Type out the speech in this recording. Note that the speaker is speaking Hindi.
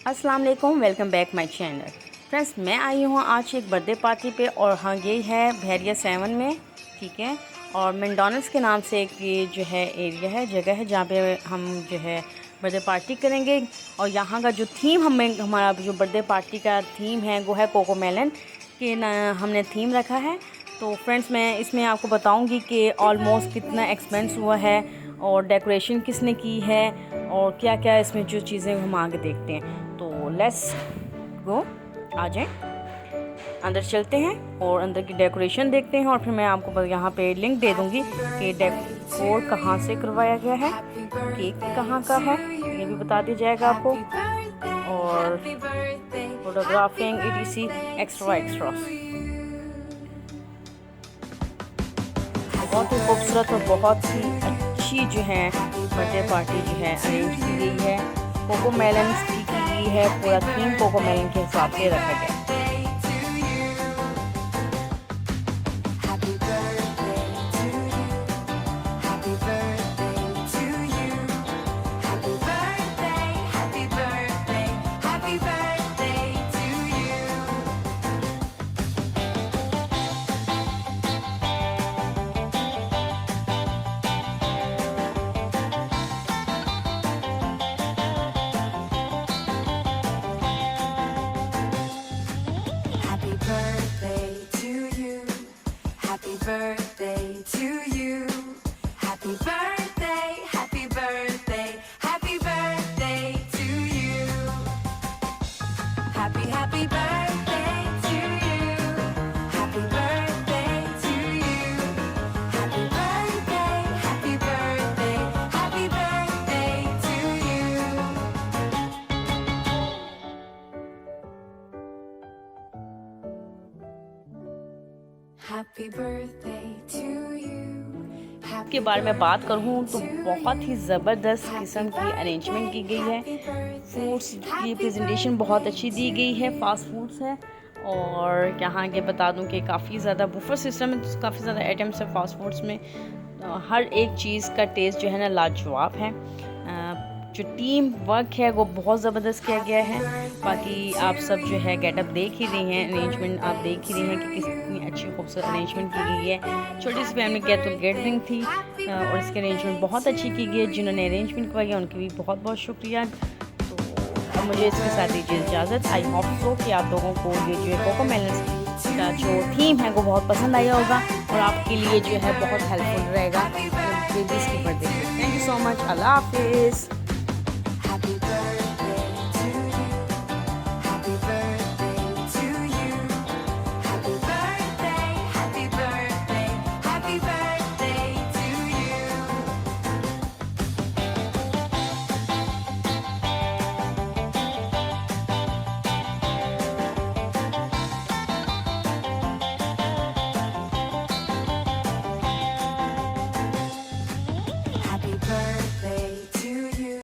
अस्सलाम वालेकुम, welcome back my channel. Friends, मैं आई हूँ आज एक बर्थडे पार्टी पे और हाँ ये है बहरिया 7 में, ठीक है। और मैकडॉनल्ड्स के नाम से एक ये जो है एरिया है, जगह है जहाँ पे हम जो है बर्थडे पार्टी करेंगे। और यहाँ का जो थीम हमारा जो बर्थडे पार्टी का थीम है वो है कोकोमेलन के ना हमने थीम रखा है। तो फ्रेंड्स, मैं इसमें आपको बताऊंगी कि ऑलमोस्ट कितना एक्सपेंस हुआ है और डेकोरेशन किसने की है और क्या क्या इसमें जो चीज़ें हम आगे देखते हैं। तो लेट्स गो, आ जाएं, अंदर चलते हैं और अंदर की डेकोरेशन देखते हैं। और फिर मैं आपको यहाँ पे लिंक दे दूँगी कि डेकोर कहाँ से करवाया गया है, केक कहाँ का है ये भी बता दिया जाएगा आपको, और फोटोग्राफिंग etc एक्स्ट्रा। बहुत ही खूबसूरत और बहुत ही अच्छी जो है बर्थडे पार्टी जो है अरेंज की गई है। कोकोमेलन की गई है, पूरा थीम कोकोमेलन के हिसाब से रखा गया है। Birthday to you. Happy birthday, happy birthday, happy birthday to you. Happy birthday to you. Happy birthday to you. Happy birthday, happy birthday, happy birthday to you. Happy birthday to you. के बारे में बात करूँ तो बहुत ही ज़बरदस्त किस्म की अरेंजमेंट की गई है। फूड्स की प्रेजेंटेशन बहुत अच्छी दी गई है, फास्ट फूड्स है। और यहाँ के बता दूँ कि काफ़ी ज़्यादा बुफर सिस्टम है, तो काफ़ी ज़्यादा आइटम्स है फास्ट फूड्स में। हर एक चीज़ का टेस्ट जो है ना लाजवाब है। जो टीम वर्क है वो बहुत ज़बरदस्त किया गया है। बाकी आप सब जो है गेटअप देख ही रही हैं, अरेंजमेंट आप देख ही रही हैं कि कितनी अच्छी खूबसूरत अरेंजमेंट की गई है। छोटी सी फैमिली गेट टू गैदरिंग थी और इसकी अरेंजमेंट बहुत अच्छी की गई है। जिन्होंने अरेंजमेंट करवाई है उनकी भी बहुत बहुत शुक्रिया। तो अब मुझे इसके साथ दीजिए इजाज़त। आई होप सो कि आप लोगों को ये जो है कोकोमेलन का जो थीम है वो बहुत पसंद आया होगा और आपके लिए जो है बहुत हेल्पफुल रहेगा बेबीज़ की birthday. Thank you so much. अल्लाह हाफिज़।